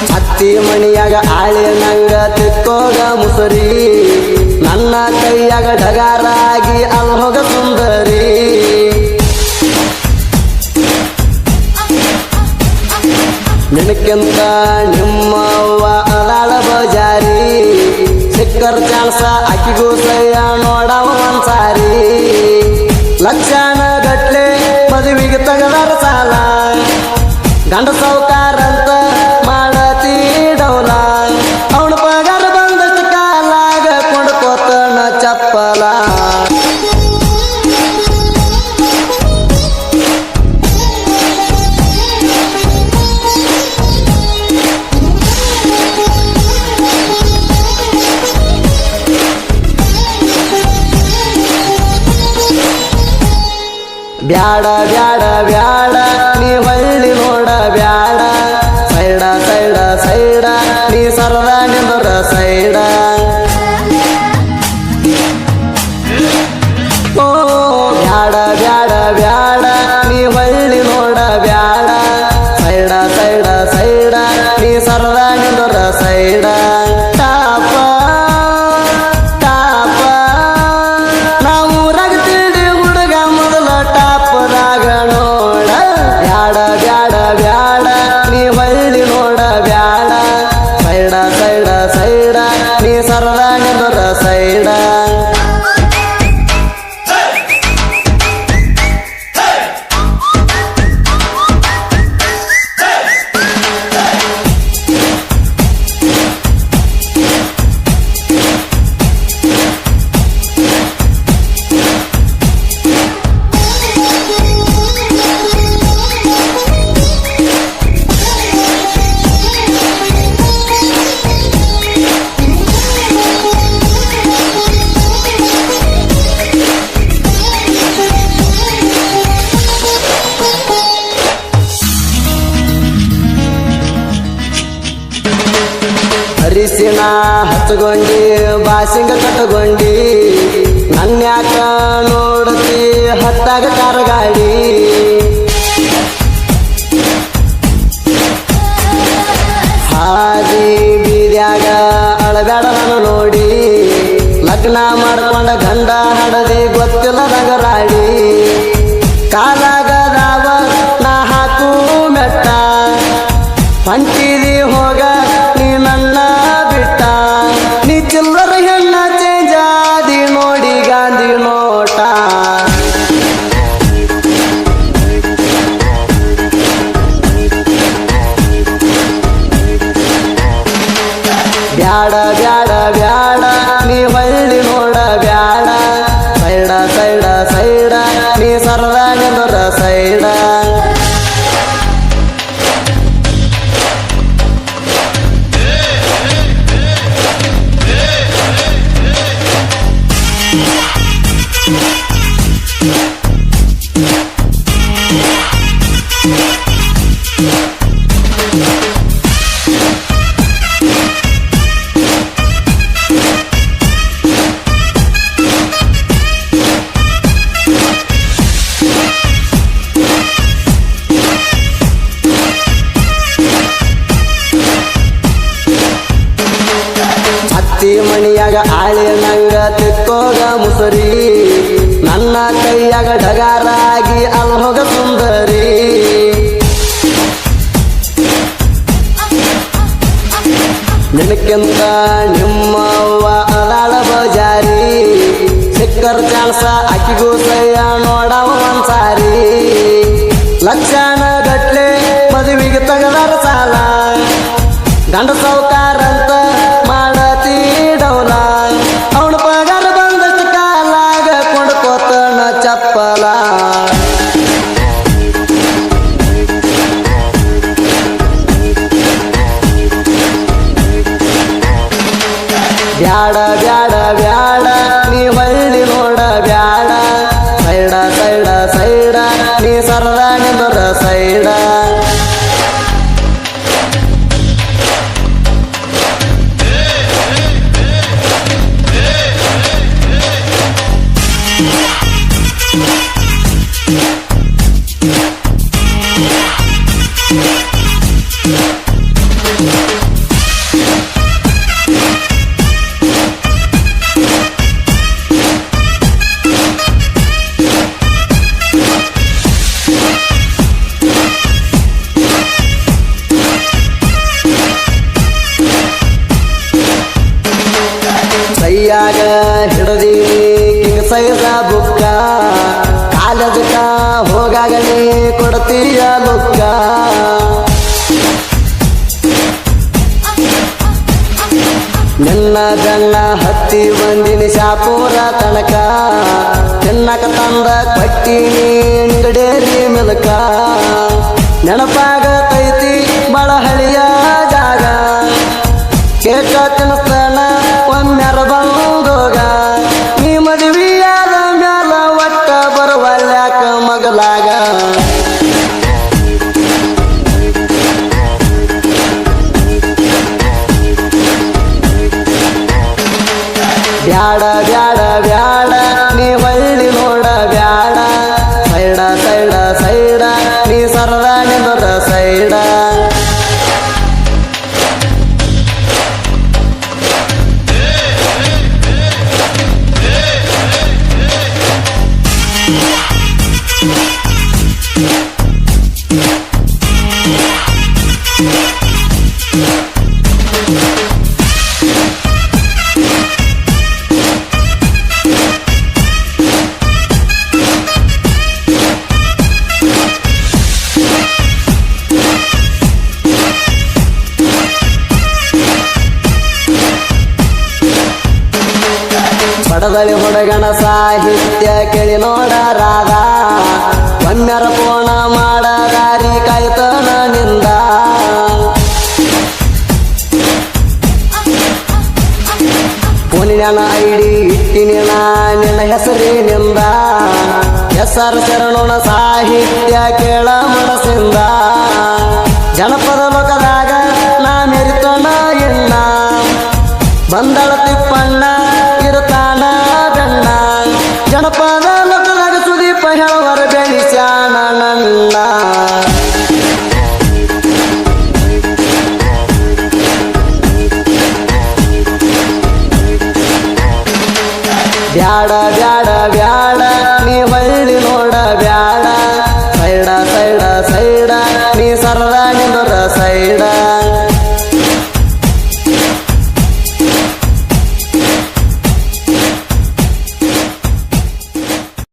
ಹತ್ತಿ ಮಣಿಯಾಗ ಆಳಿ ನಂಗ ತಿಕ್ಕೋಗ ಮುಸರಿ ನನ್ನ ಕೈಯಾಗ ಢಗಾರಾಗಿ ಅಲ್ಹೋಗ ಸುಂದರಿ ನಿನಕ್ಕಿಂತ ನಿಮ್ಮವ್ವ ಅಲಾಳ ಬಜಾರಿ ಸಿಕ್ಕರ್ ಚಾನ್ಸ ಅಕ್ಕಿಗೂ ಸಯ್ಯ ನೋಡವ ಒಂದ್ಸಾರಿ ಲಕ್ಷಣ ಗಟ್ಲೆ ಮದುವೆಗೆ ತಗದಾರ ಸಾಲ ಗಂಡ ಸೌಕಾರಂತ ಮಾಡತಿ ಡೌಲ ಅವನ ಪಗಾರ ಬಂದಷ್ಟು ಕಾಲಾಗ ಕೊಂಡ್ಕೋತನ ಚಪ್ಪಲ ಬ್ಯಾಡ ಬ್ಯಾಡ ಬ್ಯಾಡ ನೀ ಹೊಳ್ಳಿ ನೋಡ ಬ್ಯಾಡ ಸೈಡ ಸೈಡ ಸೈಡ ನೀ ಸರದ ನಿಂದರ ಸೈಡ ಓ ಬ್ಯಾಡ ಬ್ಯಾಡ ಬ್ಯಾಡ ನೀ ಹೊಳ್ಳಿ ನೋಡ ಬ್ಯಾಡ ಸೈಡ ಸೈಡ ಸೈಡ ನೀ ಸರದ ನಿಂದರ ಸೈಡ ಟಾಪ ಟಾಪ ನಾವು ರಗತಿಡಿ ಹುಡುಗ ಮೊದಲ ಟಾಪದಾಗ ನೋಡ ಬ್ಯಾಡ ಬ್ಯಾಡ ಬ್ಯಾಡ ನೀ ಹೊಳ್ಳಿ ನೋಡ ಬ್ಯಾಡ ಸೈಡ ಸೈಡ ಸೈಡ ನೀ ಸರದ ನಿಂದರ ಸೈಡ ಹರಿಸಿನ ಹಚ್ಚಗೊಂಡಿ ಬಾಸಿಂಗ ಕಟ್ಟಗೊಂಡಿ ನನ್ಯಾಕ ನೋಡ್ತಿ ಹತ್ತಾಗ ಕಾರ್ಗಾಡಿ ಹಾದಿ ಬೀದ್ಯಾಗ ಅಳಬ್ಯಾಡ ನಾನು ನೋಡಿ ಲಗ್ನ ಮಾಡ್ಕೊಂಡ ಗಂಡ ಹಡದಿ ಗೊತ್ತಿಲ್ಲ ನಗರಾಡಿ ಕಾಲಾಗದಾವ ನಾ ಹಾಕು ಮೆಟ್ಟ ಹೊಂಟಿದಿ ಹೋಗ ನೀ ನನ್ನ ಬಿಟ್ಟ ನೀ ಚಿಲ್ಲರ ಹೆಣ್ಣ ಚೇಂಜಾದಿ ನೋಡಿ ಗಾಂಧಿ ನೋಟ ಬ್ಯಾಡ ಬ್ಯಾಡ ಬ್ಯಾಡ ನೀ ಹೊಳ್ಳಿ ನೋಡ ಬ್ಯಾಡ ಸೈಡ ಸೈಡ ಸೈಡ ನೀ ಸರದ ನಿಂದರ ಸೈಡ ಹತ್ತಿ ಮಣಿಯಾಗ ಆಳಿ ನಂಗ ತಿಕ್ಕೋಗ ಮುಸರಿ ನನ್ನ ಕೈಯಾಗ ಢಗಾರಾಗಿ ಅಲ್ಹೋಗ ಸುಂದರಿ ನಿನಕ್ಕಿಂತ ನಿಮ್ಮವ್ವ ಅಲಾಳ ಬಜಾರಿ ಸಿಕ್ಕರ್ ಚಾನ್ಸ ಅಕ್ಕಿಗೂ ಸಯ್ಯ ನೋಡವ ಒಂದ್ಸಾರಿ ಲಕ್ಷಣ ಗಟ್ಲೆ ಮದುವೆಗೆ ತಗದಾರ ಸಾಲ ಗಂಡ ಸೌಕಾರಂತ ಮಾಡತಿ ಡೌಲ ಅವನ ಪಗಾರ ಬಂದಷ್ಟು ಕಾಲಾಗ ಕೊಂಡ್ಕೋತನ ಚಪ್ಪಲ ಬ್ಯಾಡ ಬ್ಯಾಡ ಬ್ಯಾಡ ನೀ ಹೊಳ್ಳಿ ನೋಡ ಬ್ಯಾಡ ಸೈಡ ಸೈಡ ಸೈಡ ನೀ ಸರದ ನಿಂದರ ಸೈಡ Yeah. ಕೈಯಾಗ ಹಿಡದಿ ಕಿಂಗ್ ಸೈಜ ಬುಕ್ಕ ಕಾಲೇಜಕ್ಕ ಹೋಗಾಗಲಿ ಕೊಡ್ತೀಯ ಲುಕ್ಕ ನಿನ್ನ ಜನ್ನ ಹತ್ತಿ ಬಂದಿನಿ ಶಾಪೂರ ತನಕ ತಿನ್ನಕ ತಂದ ಕಟ್ಟಿನಿ ನಿಗಡೇರಿ ಮಿಲಕ ನೆನಪಾಗತೈತಿ ಬಳ ಹಳಿಯ ಜಾಗ ಕೇಕ ತಿನ್ನಿಸ್ತಾನ ಒಮ್ಮೆರ ಬಂದೋಗ ನೀ ಮದುವೆಯಾದ ಮ್ಯಾಲ ಒಟ್ಟ ಬರುವಲ್ಯಾಕ ಮಗಲಾಗ ಬ್ಯಾಡ ಬ್ಯಾಡ ಬ್ಯಾಡ ನೀ ಹೊಳ್ಳಿ ನೋಡ ಬ್ಯಾಡ ಸೈಡ ಸೈಡ ಸೈಡ ನೀ ಸರದ ನಿಂದರ ಸೈಡ ಪಡದಳಿ ಹುಡುಗನ ಸಾಹಿತ್ಯ ಕೇಳಿ ನೋಡ ರಾಧ ಒಮ್ಮೆರ ಪೋಣ ಮಾಡ ದಾರಿ ಕಾಯ್ತನ ನಿಂದ ಫೋನಿನ ಐಡಿ ಇಟ್ಟಿನ ನಿನ್ನ ಹೆಸರಿನಿಂದ ಹೆಸರು ಶರಣೋಣ ಸಾಹಿತ್ಯ ಕೇಳ ಮನಸ್ಸಿಂದ